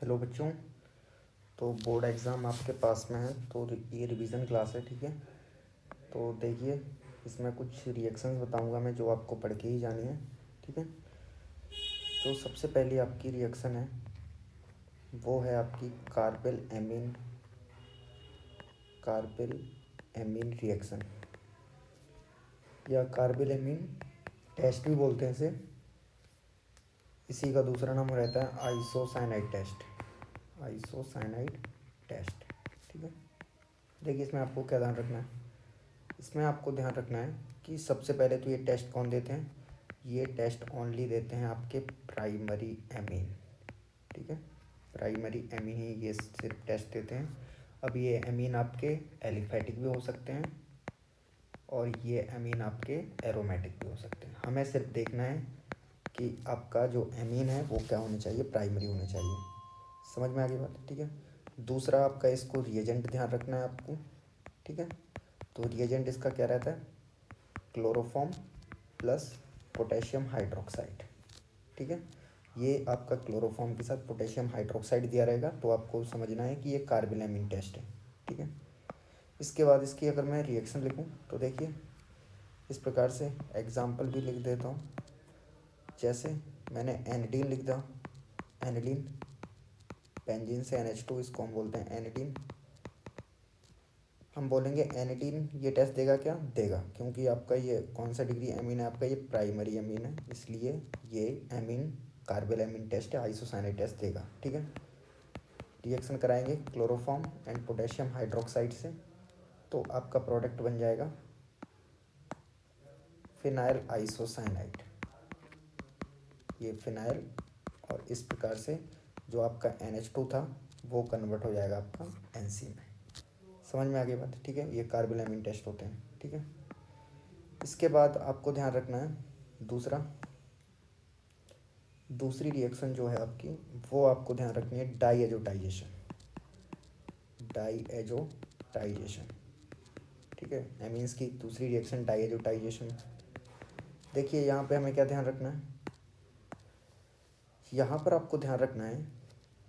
Hello बच्चों। तो board exam आपके पास में है, तो ये रिवीजन क्लास है, ठीक है। तो देखिए, इसमें कुछ रिएक्शंस बताऊंगा मैं जो आपको पढ़ के ही जानी है, ठीक है। तो सबसे पहली आपकी रिएक्शन है वो है आपकी कार्बेल एमीन रिएक्शन या कार्बेल एमीन टेस्ट भी बोलते हैं इसे। इसी का दूसरा नाम रहता है आइसोसाइनाइड टेस्ट, ठीक है। देखिए, इसमें आपको क्या ध्यान रखना है। इसमें आपको ध्यान रखना है कि सबसे पहले तो ये टेस्ट कौन देते हैं। ये टेस्ट ओनली देते हैं आपके प्राइमरी एमीन, ठीक है। प्राइमरी एमीन ही ये सिर्फ टेस्ट देते हैं। अब ये एमीन आपके एलिफेटिक भी हो सकते हैं और ये एमीन आपके एरोमेटिक भी हो सकते हैं। हमें सिर्फ देखना है कि आपका जो एमीन है वो क्या होने चाहिए, प्राइमरी होने चाहिए। समझ में आ गई बात, ठीक है। दूसरा आपका इसको रिएजेंट ध्यान रखना है आपको, ठीक है। तो रिएजेंट इसका क्या रहता है, क्लोरोफॉर्म प्लस पोटेशियम हाइड्रोक्साइड, ठीक है। ये आपका क्लोरोफॉर्म के साथ पोटेशियम हाइड्रोक्साइड दिया रहेगा, तो आपको समझना है कि ये कार्बेलेमिन टेस्ट है, ठीक है। इसके बाद इसकी अगर मैं रिएक्शन लिखूं तो देखिए इस प्रकार से एग्जाम्पल भी लिख देता हूँ। जैसे मैंने एनिलीन लिख दिया, एनिलीन बेंजीन से NH2, इसको हम बोलते हैं एनिलीन। हम बोलेंगे एनिलीन ये टेस्ट देगा, क्या देगा, क्योंकि आपका ये कौन सा डिग्री एमीन है, आपका ये प्राइमरी एमीन है, इसलिए ये एमीन कार्बेल एमीन टेस्ट है, आइसोसाइनाइड टेस्ट देगा, ठीक है। रिएक्शन कराएंगे क्लोरोफॉर्म एंड पोटेशियम हाइड्रोक्साइड से, तो आपका प्रोडक्ट बन जाएगा फिनाइल आइसोसाइनाइड, ये फिनाइल। और इस प्रकार से जो आपका NH2 था वो कन्वर्ट हो जाएगा आपका NC में। समझ में आ गई बात, ठीक है। ये कार्बोलेमिन टेस्ट होते हैं, ठीक है। इसके बाद आपको ध्यान रखना है दूसरी रिएक्शन जो है आपकी, वो आपको ध्यान रखनी है डाईएजोटाइजेशन, ठीक है। एमीन्स की दूसरी रिएक्शन डाईएजोटाइजेशन। देखिए यहाँ पे हमें क्या ध्यान रखना है, यहाँ पर आपको ध्यान रखना है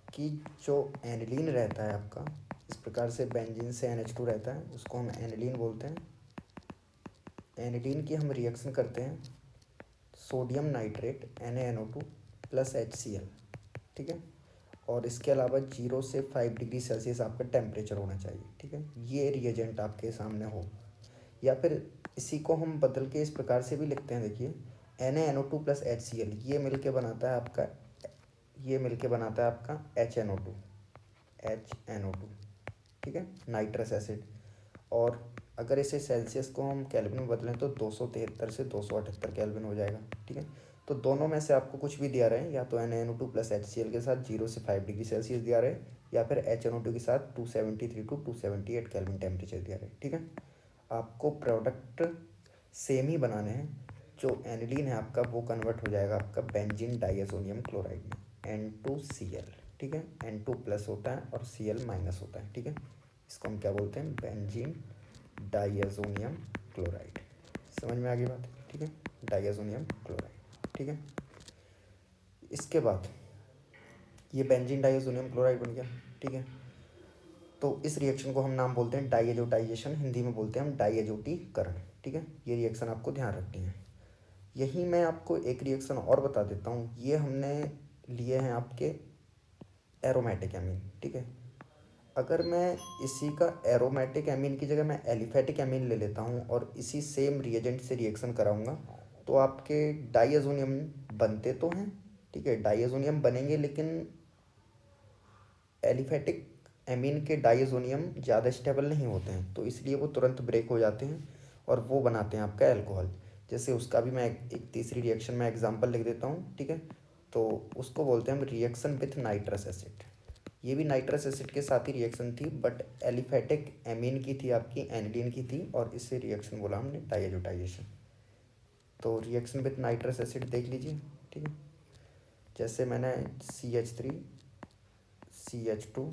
कि जो एनिलीन रहता है आपका, इस प्रकार से बेंजीन से NH2 रहता है, उसको हम एनिलीन बोलते हैं। एनिलीन की हम रिएक्शन करते हैं sodium nitrate NaNO2 plus HCl, ठीक है। और इसके अलावा 0 से 5 डिग्री सेल्सियस आपका टेम्परेचर होना चाहिए, ठीक है। ये रिएजेंट आपके सामने हो, या फिर इसी को हम बदल के इस प्रकार से भी लिखते हैं। देखिए NaNO2 प्लस HCl ये मिलके बनाता है आपका HNO2, ठीक है, नाइट्रस एसिड। और अगर इसे सेल्सियस को हम केल्विन में बदलें तो 273 से 278 केल्विन हो जाएगा, ठीक है। तो दोनों में से आपको कुछ भी दिया रहे, या तो NaNO2 प्लस HCl के साथ 0 से 5 डिग्री सेल्सियस दिया रहे, या फिर HNO2 के साथ 273 टू 278 केल्विन टेम्परेचर दिया रहे, ठीक है। आपको प्रोडक्ट सेम ही बनाने हैं। जो एनिलीन है आपका वो कन्वर्ट हो जाएगा आपका बेंजीन डाइएजोनियम क्लोराइड में, N2Cl, ठीक है। N2 प्लस होता है और Cl माइनस होता है, ठीक है। इसको हम क्या बोलते हैं, बेंजीन डाइएजोनियम क्लोराइड। समझ में आ गई बात, ठीक है, डाइएजोनियम क्लोराइड, ठीक है। इसके बाद ये बेंजीन डाइएजोनियम क्लोराइड बन गया, ठीक है। तो इस रिएक्शन को हम नाम बोलते हैं डाइएजोटाइजेशन, हिंदी में बोलते हैं हम डाइएजोटीकरण, ठीक है। ये रिएक्शन आपको ध्यान रखनी है। यही मैं आपको एक रिएक्शन और बता देता हूँ, ये हमने लिए हैं आपके एरोमेटिक एमीन, ठीक है। अगर मैं इसी का एरोमेटिक एमीन की जगह मैं एलिफेटिक एमीन ले लेता हूँ और इसी सेम रिएजेंट से रिएक्शन कराऊंगा, तो आपके डाइएजोनियम बनते तो हैं, ठीक है, डाइएजोनियम बनेंगे, लेकिन एलिफेटिक एमीन के डाइएजोनियम ज़्यादा स्टेबल नहीं होते हैं, तो इसलिए वो तुरंत ब्रेक हो जाते हैं और वो बनाते हैं आपका एल्कोहल। जैसे उसका भी मैं एक तीसरी रिएक्शन में एग्जांपल लिख देता हूँ, ठीक है। तो उसको बोलते हैं हम रिएक्शन विथ नाइट्रस एसिड। ये भी नाइट्रस एसिड के साथ ही रिएक्शन थी, बट एलिफेटिक एमीन की थी, आपकी एनिलीन की थी, और इससे रिएक्शन बोला हमने डाइएजोटाइजेशन। तो रिएक्शन विथ नाइट्रस एसिड देख लीजिए, ठीक है। जैसे मैंने CH3 CH2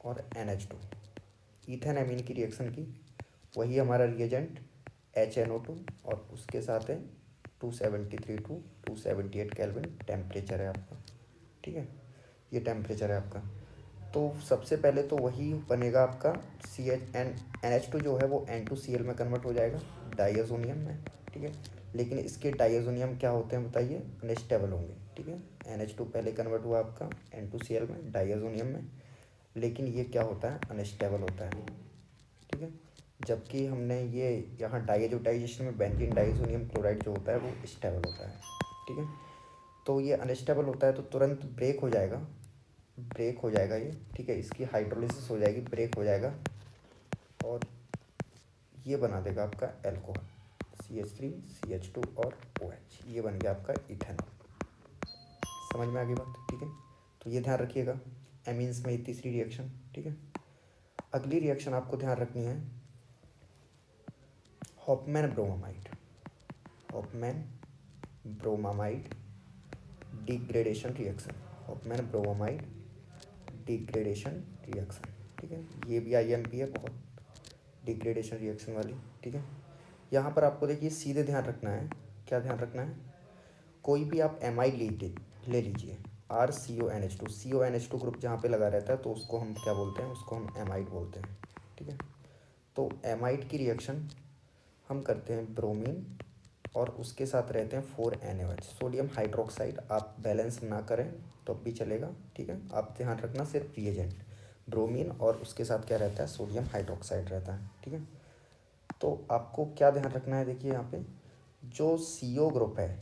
और NH2 ईथेन एमीन की रिएक्शन की, वही हमारा रिएजेंट HNO2, और उसके साथ है 273 टू 278 केल्विन टेम्परेचर है आपका, ठीक है। ये टेम्परेचर है आपका। तो सबसे पहले तो वही बनेगा आपका NH2 जो है वो N2Cl में कन्वर्ट हो जाएगा डाइअज़ोनियम में, ठीक है। लेकिन इसके डाइअज़ोनियम क्या होते हैं बताइए, अनस्टेबल होंगे, ठीक है। NH2 पहले कन्वर्ट हुआ आपका N2Cl में डाइअज़ोनियम में, लेकिन ये क्या होता है, अनस्टेबल होता है, ठीक है। जबकि हमने ये यहाँ डाइएजोटाइजेशन में बेंजीन डाइज़ोनियम क्लोराइड जो होता है वो स्टेबल होता है, ठीक है। तो ये अनस्टेबल होता है तो तुरंत ब्रेक हो जाएगा, ये, ठीक है। इसकी हाइड्रोलिसिस हो जाएगी, ब्रेक हो जाएगा और ये बना देगा आपका एल्कोहल CH3 CH2 और OH, ये बन गया आपका इथेनॉल। समझ में आ गई बात, ठीक है। तो ये ध्यान रखिएगा एमीन्स में तीसरी रिएक्शन, ठीक है। अगली रिएक्शन आपको ध्यान रखनी है Hofmann bromamide degradation reaction, Hofmann bromamide degradation reaction, ठीक है। ये भी IMP है बहुत, डिग्रेडेशन रिएक्शन वाली, ठीक है। यहाँ पर आपको देखिए सीधे ध्यान रखना है, क्या ध्यान रखना है, कोई भी आप एमाइड ले लीजिए, RCONH2 ग्रुप जहाँ पे लगा रहता है तो उसको हम क्या बोलते हैं, उसको हम एमाइड बोलते हैं, ठीक है। तो एमाइड की रिएक्शन हम करते हैं ब्रोमीन और उसके साथ रहते हैं 4NaOH सोडियम हाइड्रोक्साइड। आप बैलेंस ना करें तो भी चलेगा, ठीक है। आप ध्यान रखना सिर्फ रिएजेंट ब्रोमीन और उसके साथ क्या रहता है, सोडियम हाइड्रोक्साइड रहता है, ठीक है। तो आपको क्या ध्यान रखना है, देखिए यहाँ पे जो CO ग्रुप है,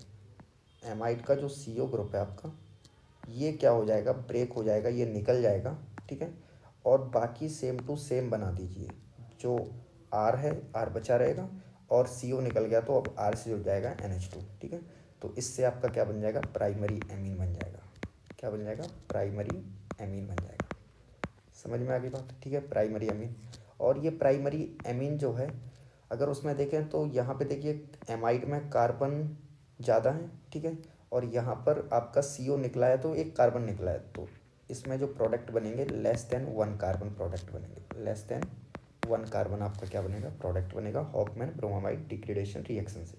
एमाइड का जो CO ग्रुप है आपका, ये क्या हो जाएगा, ब्रेक हो जाएगा, ये निकल जाएगा, ठीक है। और बाकी सेम टू सेम बना दीजिए, जो R है R बचा रहेगा और CO निकल गया तो अब R से जुड़ जाएगा NH2, ठीक है। तो इससे आपका क्या बन जाएगा, प्राइमरी एमीन बन जाएगा। क्या बन जाएगा, प्राइमरी एमीन बन जाएगा। समझ में आ गई बात, ठीक है, प्राइमरी एमीन। और ये प्राइमरी एमीन जो है, अगर उसमें देखें तो यहाँ पे देखिए एमाइड में कार्बन ज़्यादा है, ठीक है। और यहाँ पर आपका CO निकला है तो एक कार्बन निकला है, तो इसमें जो प्रोडक्ट बनेंगे <1 कार्बन प्रोडक्ट बनेंगे, <1 कार्बन आपका क्या बनेगा, प्रोडक्ट बनेगा हॉफमैन ब्रोमामाइड डिग्रेडेशन रिएक्शन से।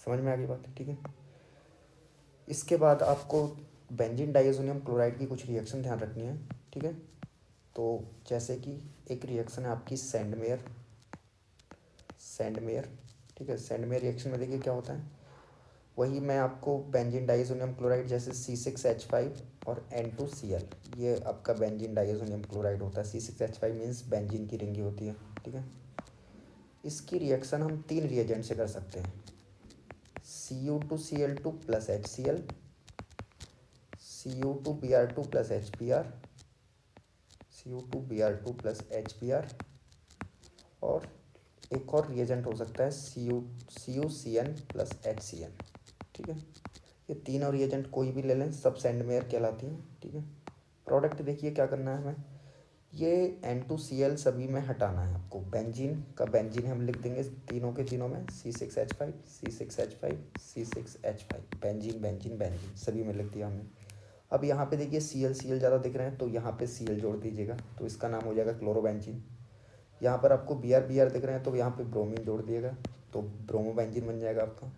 समझ में आ गई बात, ठीक है। इसके बाद आपको बेंजीन डाइअज़ोनियम क्लोराइड की कुछ रिएक्शन ध्यान रखनी है, ठीक है। तो जैसे कि एक रिएक्शन है आपकी सैंडमेयर, ठीक है। सैंडमेयर रिएक्शन में देखिए क्या होता है, वही मैं आपको बेंजीन डाइअज़ोनियम क्लोराइड जैसे C6H5 और N2Cl, ये आपका बेंजीन डाइअज़ोनियम क्लोराइड होता है। C6H5 मीन्स बेंजीन की रिंगी होती है, ठीक है। इसकी रिएक्शन हम 3 रिएजेंट से कर सकते हैं, Cu2Cl2 plus HCl, Cu2Br2 plus HBr, Cu2Br2 plus HBr, और एक और रिएजेंट हो सकता है CuCN प्लस HCN, ठीक है। ये तीनों रिएजेंट कोई भी ले लें, सब सैंडमेयर कहलाती हैं, ठीक है। प्रोडक्ट देखिए क्या करना है हमें, ये N2Cl सभी में हटाना है आपको, बेंजीन का बेंजीन हम लिख देंगे तीनों के तीनों में, C6H5 C6H5 C6H5, बेंजीन सभी में लिख दिया हमने। अब यहाँ पे देखिए Cl ज़्यादा दिख रहे हैं तो यहाँ पे Cl जोड़ दीजिएगा, तो इसका नाम हो जाएगा क्लोरोबेंजीन। यहाँ पर आपको Br दिख रहे हैं तो यहाँ पे ब्रोमीन जोड़ दिएगा, तो ब्रोमोबेंजीन बन जाएगा आपका।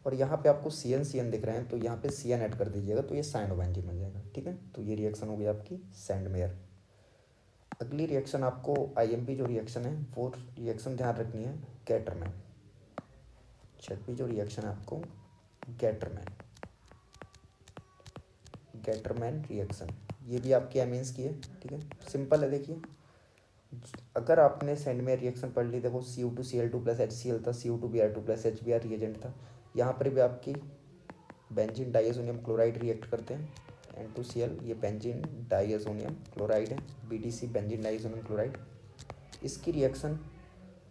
और यहाँ पे आपको CN दिख रहे हैं तो यहाँ पे CN ऐड कर दीजिएगा, तो ये साइनोबेंजीन बन जाएगा, ठीक है। तो ये रिएक्शन हो गई आपकी सैंडमेयर। अगली रिएक्शन आपको IMP जो रिएक्शन है वो रिएक्शन ध्यान रखनी है गैटरमैन। छठवीं जो रिएक्शन है आपको गैटरमैन रिएक्शन, ये भी आपकी एमीन्स की है, ठीक है। सिंपल है, देखिए अगर आपने सैंडमेयर रिएक्शन पढ़ ली, देखो Cu2Cl2 प्लस HCl था, Cu2Br2 प्लस HBr रिएजेंट था। यहाँ पर भी आपकी बेंजीन डाइअज़ोनियम क्लोराइड रिएक्ट करते हैं, N2Cl, ये बेंजीन डाइअज़ोनियम क्लोराइड है, BDC बेंजीन डाइअज़ोनियम क्लोराइड। इसकी रिएक्शन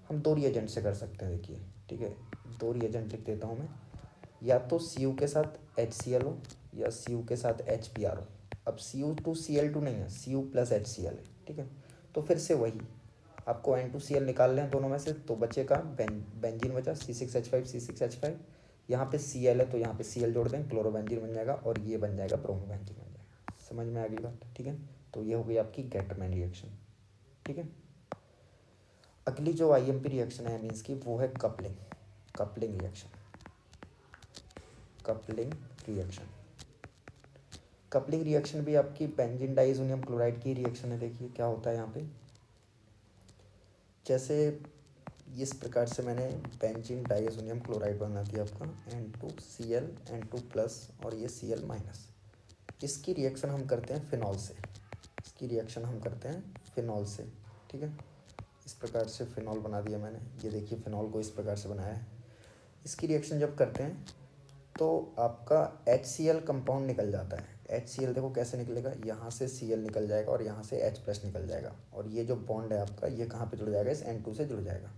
हम 2 रिएजेंट से कर सकते हैं, देखिए, ठीक है। 2 रिएजेंट लिख देता हूँ मैं, या तो Cu के साथ HCl हो या Cu के साथ HBr हो। अब Cu2Cl2 नहीं है, Cu प्लस HCl है, ठीक है। तो फिर से वही आपको N2Cl निकाल लें दोनों में से, तो बचेगा बेंजीन बचा C6H5, यहाँ पे Cl है तो यहाँ पे Cl जोड़ दें, क्लोरोबेंजीन बन जाएगा और ये बन जाएगा ब्रोमोबेंजीन बन जाएगा। समझ में आ गई बात, ठीक है। तो ये हो गई आपकी गैटरमैन रिएक्शन, ठीक है। अगली जो IMP रिएक्शन है मीन्स की, वो है कपलिंग रिएक्शन। कपलिंग रिएक्शन भी आपकी बेंजीन डाइसोनियम क्लोराइड की रिएक्शन है। देखिए क्या होता है यहाँ पे, जैसे इस प्रकार से मैंने बेंजीन डाइसोनियम क्लोराइड बना दिया आपका N2Cl N2+ और ये Cl माइनस। इसकी रिएक्शन हम करते हैं फिनॉल से, इसकी रिएक्शन हम करते हैं फिनॉल से, ठीक है। इस प्रकार से फिनॉल बना दिया मैंने, ये देखिए फिनॉल को इस प्रकार से बनाया है। इसकी रिएक्शन जब करते हैं तो आपका HCl कंपाउंड निकल जाता है। HCl देखो कैसे निकलेगा, यहाँ से Cl निकल जाएगा और यहाँ से H+ निकल जाएगा, और ये जो बॉन्ड है आपका ये कहाँ पे जुड़ जाएगा, इस N2 से जुड़ जाएगा,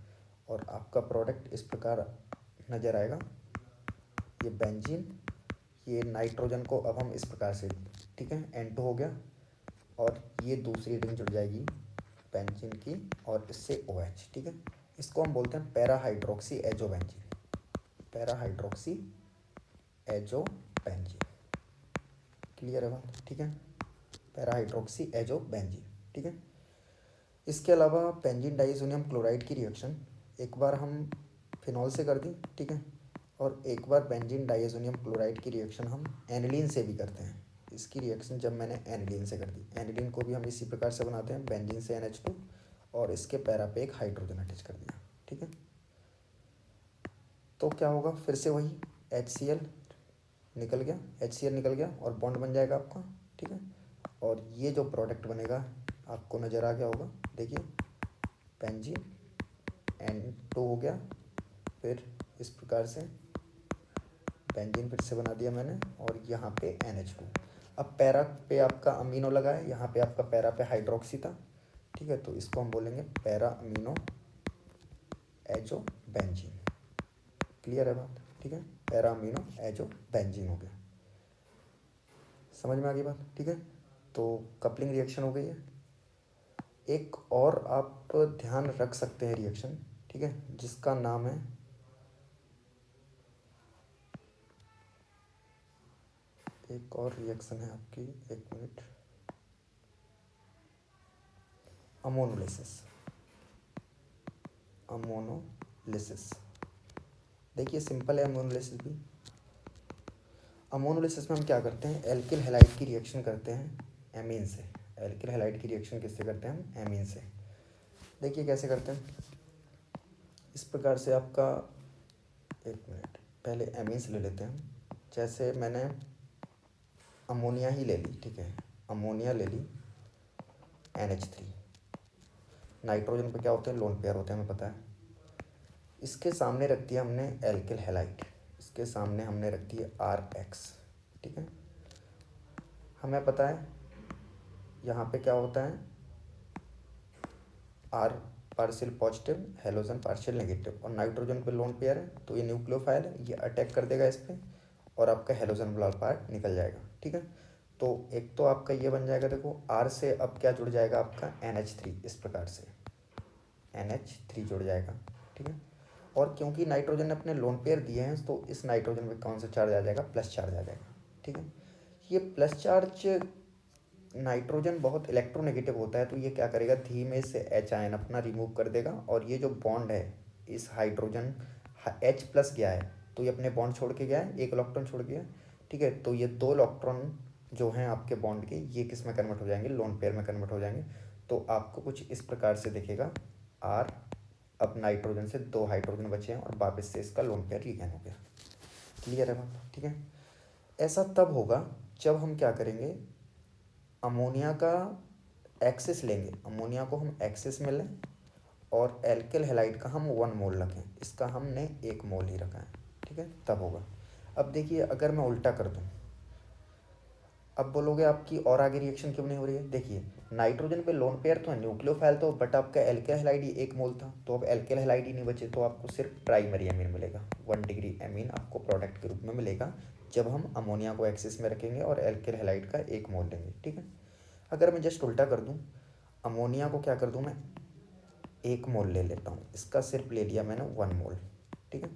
और आपका प्रोडक्ट इस प्रकार नज़र आएगा। ये बेंजीन, ये नाइट्रोजन को अब हम इस प्रकार से, ठीक है, N2 हो गया, और ये दूसरी रिंग जुड़ जाएगी बेंजीन की और इससे OH, ठीक है। इसको हम बोलते हैं para hydroxy azo benzene, para hydroxy azo benzene. Clear है बात, ठीक है, पैरा हाइड्रोक्सी एजो बेंजीन, ठीक है। इसके अलावा बेंजीन डाइसोनियम क्लोराइड की रिएक्शन एक बार हम फिनॉल से कर दी, ठीक है, और एक बार बेंजीन डाइसोनियम क्लोराइड की रिएक्शन हम एनिलीन से भी करते हैं। इसकी रिएक्शन जब मैंने एनिलीन से कर दी, एनिलीन को भी हम इसी प्रकार से बनाते हैं, बेंजीन से NH2 और इसके पैरा पे एक हाइड्रोजन अटैच कर दिया, ठीक है। तो क्या होगा, फिर से वही HCl निकल गया, HCl निकल गया और बॉन्ड बन जाएगा आपका, ठीक है। और ये जो प्रोडक्ट बनेगा आपको नज़र आ गया होगा, देखिए बेंजीन N2 हो गया, फिर इस प्रकार से बेंजीन फिर से बना दिया मैंने, और यहाँ पे NH2। अब पैरा पे आपका अमीनो लगा है, यहाँ पे आपका पैरा पे हाइड्रोक्सी था, ठीक है, तो इसको हम बोलेंगे para amino azo benzene. Clear है बात, ठीक है, पैरा अमीनो एजो बेंजीन हो गया। समझ में आ गई बात, ठीक है। तो कपलिंग रिएक्शन हो गई है। एक और आप ध्यान रख सकते हैं रिएक्शन, ठीक है, जिसका नाम है एक और रिएक्शन है आपकी, एक मिनट, अमोनोलिसिस। अमोनोलिसिस देखिए सिंपल है अमोनोलिसिस भी। अमोनोलिसिस में हम क्या करते हैं, एल्किल हैलाइड की रिएक्शन करते हैं एमीन से। एल्किल हैलाइड की रिएक्शन किससे करते हैं हम, एमीन से। देखिए कैसे करते हैं, इस प्रकार से आपका, एक मिनट, पहले एमीन से ले लेते हैं। जैसे मैंने अमोनिया ही ले ली, ठीक है, अमोनिया ले ली NH3। नाइट्रोजन पे क्या होते हैं, लोन पेयर होते हैं, हमें पता है। इसके सामने रख दिया हमने एल्किल हैलाइड, इसके सामने हमने रख दिया RH, ठीक है। हमें पता है यहाँ पे क्या होता है, R partial positive, halogen partial negative, और नाइट्रोजन पे लोन पेयर है, तो ये न्यूक्लियोफाइल है, ये अटैक कर देगा इस पर और आपका हेलोजन वाला पार्ट निकल जाएगा, ठीक है। तो एक तो आपका ये बन जाएगा, देखो R से अब क्या जुड़ जाएगा आपका NH3, इस प्रकार से NH3 जुड़ जाएगा, ठीक है। और क्योंकि नाइट्रोजन ने अपने लोन पेयर दिए हैं तो इस नाइट्रोजन में कौन सा चार्ज आ जाएगा, प्लस चार्ज आ जाएगा, ठीक है। ये प्लस चार्ज नाइट्रोजन बहुत इलेक्ट्रोनेगेटिव होता है, तो ये क्या करेगा, धीमे से H आयन अपना रिमूव कर देगा, और ये जो बॉन्ड है इस हाइड्रोजन H+ गया है तो ये अपने बॉन्ड छोड़ के गया है, एक इलेक्ट्रॉन छोड़ गया, ठीक है। तो ये 2 इलेक्ट्रॉन जो हैं आपके बॉन्ड के, ये किस में कन्वर्ट हो जाएंगे, लोन पेयर में कन्वर्ट हो जाएंगे। तो आपको कुछ इस प्रकार से दिखेगा, R, अब नाइट्रोजन से 2 हाइड्रोजन बचे हैं और वापस से इसका लोन पेयर रिगेन हो गया। क्लियर है बात, ठीक है। ऐसा तब होगा जब हम क्या करेंगे, अमोनिया का एक्सेस लेंगे, अमोनिया को हम एक्सेस में लें और एल्किल हैलाइड का हम 1 मोल रखें, इसका हमने 1 मोल ही रखा है, ठीक है, तब होगा। अब देखिए अगर मैं उल्टा कर दूं, अब बोलोगे आपकी और आगे रिएक्शन क्यों नहीं हो रही है, देखिए नाइट्रोजन पे लोन पेयर तो है, न्यूक्लियोफाइल तो, बट आपका एल्किल हैलाइड 1 मोल था, तो अब एल्किल हैलाइड ही नहीं बचे, तो आपको सिर्फ प्राइमरी एमीन मिलेगा, 1 डिग्री एमीन आपको प्रोडक्ट के रूप में मिलेगा जब हम अमोनिया को एक्सेस में रखेंगे और एल्किल हैलाइड का 1 मोल लेंगे, ठीक है। अगर मैं जस्ट उल्टा कर दूं, अमोनिया को क्या कर दूं मैं, 1 मोल ले लेता हूँ, इसका सिर्फ ले लिया मैंने 1 मोल, ठीक है।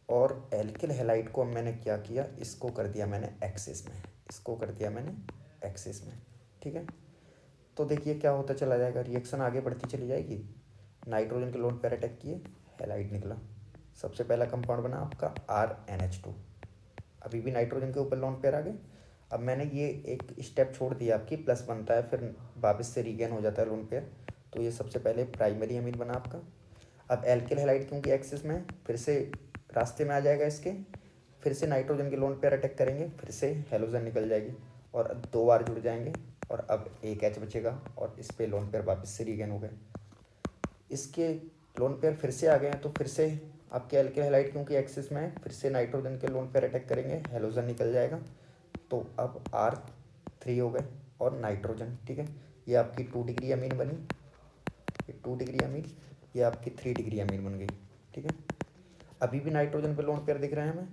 और एल्किल हैलाइड को मैंने क्या किया, इसको कर दिया मैंने एक्सेस में, इसको कर दिया मैंने एक्सेस में, ठीक है। तो देखिए क्या होता चला जाएगा, रिएक्शन आगे बढ़ती चली जाएगी। नाइट्रोजन के लोन पेयर अटैक किए, हैलाइड निकला, सबसे पहला कंपाउंड बना आपका RNH2, अभी भी नाइट्रोजन के ऊपर लोन पेयर आ गए। अब मैंने ये एक स्टेप छोड़ दिया, आपकी प्लस बनता है फिर वापस से रीगेन हो जाता है लोन पेयर। तो ये सबसे पहले प्राइमरी अमीन बना आपका। अब एल्किल हैलाइड क्योंकि एक्सिस में है, फिर से रास्ते में आ जाएगा इसके, फिर से नाइट्रोजन के लोन पेयर अटैक करेंगे, फिर से हेलोजन निकल जाएगी और 2 बार जुड़ जाएंगे और अब एक एच बचेगा और इस पे लोन पेयर वापस से रीगेन हो गए। इसके लोन पेयर फिर से आ गए हैं तो फिर से आपके एल्किल हैलाइड क्योंकि एक्सिस में है, फिर से नाइट्रोजन के लोन पेयर अटैक करेंगे, हेलोजन निकल जाएगा। तो अब R3 हो गए और नाइट्रोजन, ठीक है। ये आपकी 2 डिग्री अमीन बनी, ये 2 डिग्री अमीन, ये आपकी 3 डिग्री अमीन बन गई, ठीक है। अभी भी नाइट्रोजन पे लोन पेयर दिख रहे हैं हमें,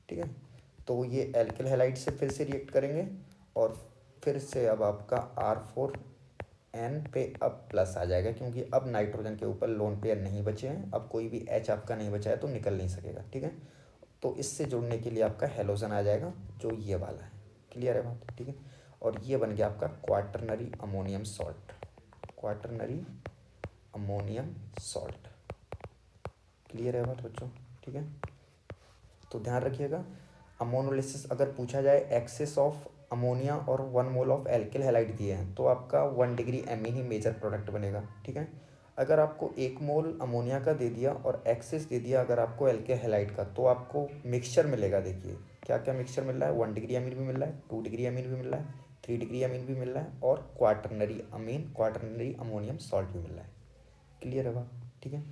ठीक है। तो ये एल्किल हैलाइड से फिर से रिएक्ट करेंगे और फिर से अब आपका R4N पे अब प्लस आ जाएगा क्योंकि अब नाइट्रोजन के ऊपर लोन पेयर नहीं बचे हैं, अब कोई भी H आपका नहीं बचा है तो निकल नहीं सकेगा, ठीक है। तो इससे जुड़ने के लिए आपका हेलोजन आ जाएगा जो ये वाला है, क्लियर है बात, ठीक है। और ये बन गया आपका quaternary ammonium salt, quaternary ammonium salt, clear है बात बच्चों, ठीक है। तो ध्यान रखिएगा, अमोनोलिसिस अगर पूछा जाए एक्सेस ऑफ अमोनिया और 1 मोल ऑफ एल्किल हैलाइड दिए हैं तो आपका 1 डिग्री एमीन ही मेजर प्रोडक्ट बनेगा, ठीक है। अगर आपको 1 मोल अमोनिया का दे दिया और एक्सेस दे दिया अगर आपको एल्किल हैलाइड का, तो आपको मिक्सचर मिलेगा। देखिए क्या क्या मिक्सचर मिल रहा है, 1 डिग्री अमीन भी मिल रहा है, 2 डिग्री अमीन भी मिल रहा है, 3 डिग्री अमीन भी मिल रहा है और क्वाटरनरी अमीन, क्वाटरनरी अमोनियम सॉल्ट भी मिल रहा है, क्लियर है बात, ठीक है।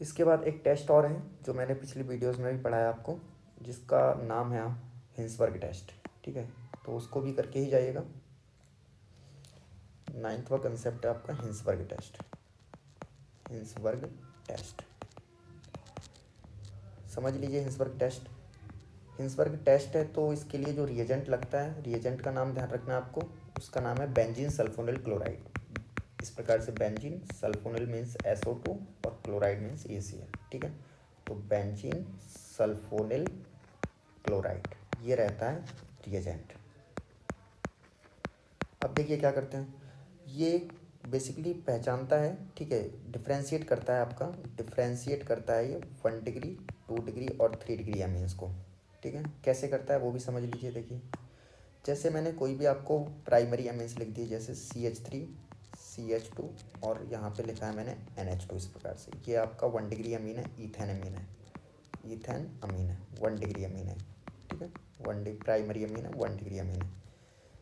इसके बाद एक टेस्ट और है जो मैंने पिछली वीडियोस में भी पढ़ाया आपको, जिसका नाम है हिंसबर्ग टेस्ट, ठीक है। तो उसको भी करके ही जाइएगा। 9वां कंसेप्ट है आपका हिंसबर्ग टेस्ट, हिंसबर्ग टेस्ट समझ लीजिए। हिंसबर्ग टेस्ट, हिंसबर्ग टेस्ट है तो इसके लिए जो रिएजेंट लगता है, रिएजेंट का नाम ध्यान रखना है आपको, उसका नाम है बेंजीन सल्फोनिल क्लोराइड। इस प्रकार से बेंजीन सल्फोनिल मीन्स SO2 और क्लोराइड मीन्स ACl, ठीक है। तो बेंजीन सल्फोनिल क्लोराइड ये रहता है रिएजेंट। अब देखिए क्या करते हैं, ये बेसिकली पहचानता है, ठीक है, डिफ्रेंशिएट करता है आपका, डिफ्रेंशिएट करता है ये 1 डिग्री, 2 डिग्री और 3 डिग्री अमीन्स को, ठीक है। कैसे करता है वो भी समझ लीजिए। देखिए जैसे मैंने कोई भी आपको प्राइमरी अमीन्स लिख दिए, जैसे CH3 CH2 और यहाँ पे लिखा है मैंने NH2, इस प्रकार से ये आपका 1 डिग्री अमीन है, ईथेन अमीन है, ईथेन अमीन है, 1 डिग्री अमीन है, ठीक है। प्राइमरी अमीन है, 1 डिग्री अमीन है।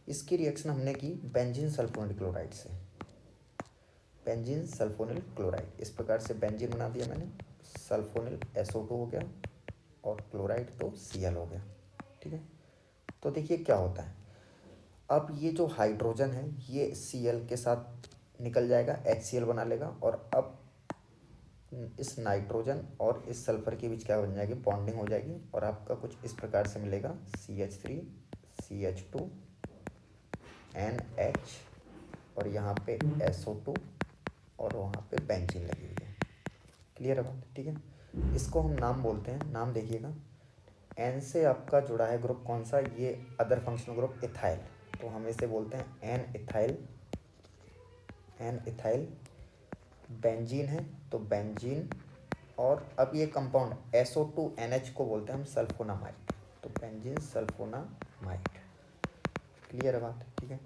इसकी रिएक्शन हमने की बेंजीन सल्फोनिल क्लोराइड से, बेंजीन सल्फोनिल क्लोराइड, इस प्रकार से बेंजीन बना दिया मैंने, सल्फोनिल SO2 हो गया और क्लोराइड तो Cl हो गया, ठीक है। तो देखिए क्या होता है, अब ये जो हाइड्रोजन है ये Cl के साथ निकल जाएगा, HCl बना लेगा और अब इस नाइट्रोजन और इस सल्फर के बीच क्या बन जाएगी, बॉन्डिंग हो जाएगी और आपका कुछ इस प्रकार से मिलेगा CH3 CH2 NH और यहाँ पे SO2 और वहाँ पे बेंजीन लगी हुई है, क्लियर है बात, ठीक है। इसको हम नाम बोलते हैं, नाम देखिएगा, N से आपका जुड़ा है ग्रुप कौन सा, ये अदर फंक्शनल ग्रुप इथाइल, तो हम इसे बोलते हैं N ethyl, N ethyl. Benzene है तो बेंजीन, और अब ये कंपाउंड SO2NH को बोलते हैं हम सल्फोनामाइड, तो बेंजीन सल्फोनामाइड, क्लियर है बात, ठीक है।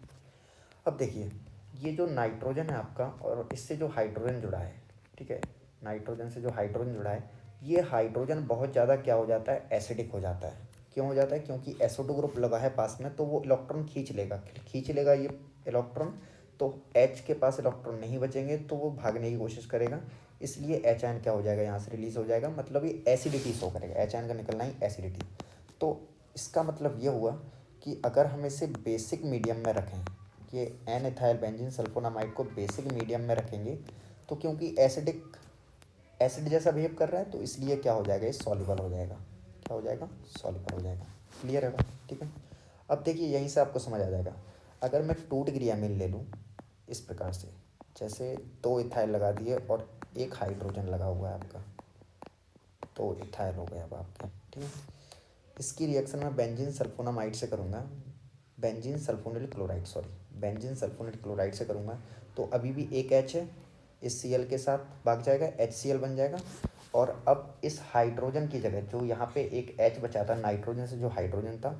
अब देखिए ये जो नाइट्रोजन है आपका और इससे जो हाइड्रोजन जुड़ा है, ठीक है, नाइट्रोजन से जो हाइड्रोजन जुड़ा है, ये हाइड्रोजन बहुत ज़्यादा क्या हो जाता है, एसिडिक हो जाता है। क्यों हो जाता है, क्योंकि SO2 ग्रुप लगा है पास में तो वो इलेक्ट्रॉन खींच लेगा ये इलेक्ट्रॉन, तो H के पास इलेक्ट्रॉन नहीं बचेंगे तो वो भागने की कोशिश करेगा, इसलिए H आयन क्या हो जाएगा, यहाँ से रिलीज हो जाएगा, मतलब ये एसिडिटी शो करेगा, H आयन का निकलना ही एसिडिटी। तो इसका मतलब ये हुआ कि अगर हम इसे बेसिक मीडियम में रखें, ये N इथाइल बेंजीन सल्फोनामाइड को बेसिक मीडियम में रखेंगे, तो क्योंकि एसिड जैसा बिहेव कर रहा है तो इसलिए क्या हो जाएगा, ये सॉल्युबल हो जाएगा, क्या हो जाएगा, सॉल्युबल हो जाएगा, क्लियर है बात, ठीक है। अब देखिए यहीं से आपको समझ आ जाएगा, अगर मैं 2 डिग्री अमीन ले लूँ इस प्रकार से, जैसे 2 इथाइल लगा दिए और एक हाइड्रोजन लगा हुआ है आपका, तो इथाइल हो गया अब आपका, ठीक है। इसकी रिएक्शन मैं बेंजीन सल्फोनामाइड से करूँगा, benzene sulphonyl chloride, sorry benzene sulphonyl chloride से करूँगा, तो अभी भी एक H है, इस Cl के साथ भाग जाएगा, HCl बन जाएगा, और अब इस हाइड्रोजन की जगह जो यहाँ पे एक H बचा था नाइट्रोजन से, जो हाइड्रोजन था,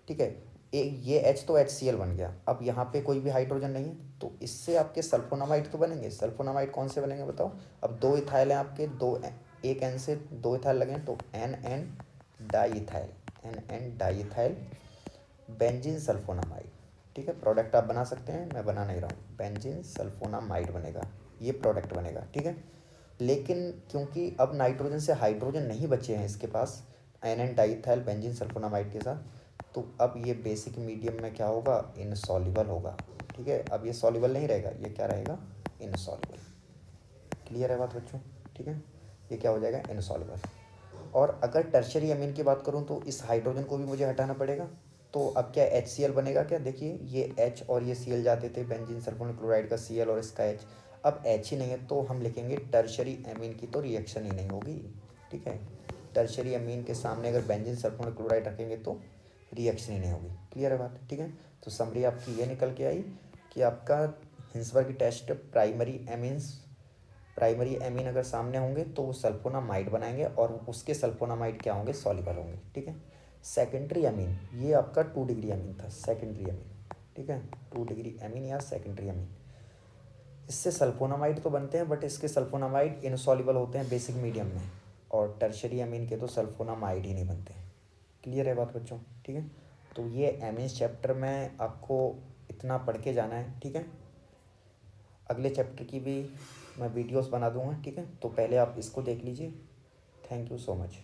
ठीक है, ये H तो HCl बन गया। अब यहाँ पे कोई भी हाइड्रोजन नहीं है, तो इससे आपके सल्फोनामाइड तो बनेंगे। सल्फोनामाइड कौन से बनेंगे बताओ। अब 2 इथाइल हैं आपके, एक N से 2 इथाइल लगे तो NN diethyl, NN diethyl benzene sulphonamide. ठीक है, प्रोडक्ट आप बना सकते हैं, मैं बना नहीं रहा हूँ। बेंजीन सल्फोनामाइड बनेगा, ये प्रोडक्ट बनेगा। ठीक है, लेकिन क्योंकि अब नाइट्रोजन से हाइड्रोजन नहीं बचे हैं इसके पास, NN डाईइथाइल बेंजीन सल्फोनामाइड के साथ, तो अब ये बेसिक मीडियम में क्या होगा, इनसॉल्युबल होगा। ठीक है, अब ये सॉल्युबल नहीं रहेगा, ये क्या रहेगा, इनसॉल्युबल। क्लियर है बात बच्चों। ठीक है, ये क्या हो जाएगा, इनसॉल्युबल। और अगर टर्शरी अमीन की बात करूँ तो इस हाइड्रोजन को भी मुझे हटाना पड़ेगा। तो अब क्या HCl बनेगा क्या, देखिए ये H और ये Cl जाते थे, बेंजीन सल्फोनिक क्लोराइड का Cl और इसका H। अब H ही नहीं है तो हम लिखेंगे टर्शरी अमीन की तो रिएक्शन ही नहीं होगी। ठीक है, टर्शरी अमीन के सामने अगर बेंजीन सल्फोनिक क्लोराइड रखेंगे तो रिएक्शन ही नहीं होगी। क्लियर है बात। ठीक है, तो समरी आपकी ये निकल के आई कि आपका हिंसबर्ग टेस्ट प्राइमरी एमीन अगर सामने होंगे तो वो सल्फोनामाइड बनाएंगे और उसके सल्फोनामाइड क्या होंगे, सॉल्युबल होंगे। ठीक है, सेकेंडरी एमीन, ये आपका 2 डिग्री एमीन था, सेकेंडरी एमीन। ठीक है, 2 डिग्री एमीन या सेकेंडरी एमीन, इससे सल्फोनामाइड तो बनते हैं बट इसके सल्फोनामाइड इनसॉल्युबल होते हैं बेसिक मीडियम में, और टर्शरी एमीन के तो सल्फोनामाइड ही नहीं बनते। क्लियर है बात बच्चों। ठीक है, तो ये एमीन्स चैप्टर में आपको इतना पढ़ के जाना है। ठीक है, अगले चैप्टर की भी मैं वीडियोस बना दूंगा। ठीक है, तो पहले आप इसको देख लीजिए। Thank you so much.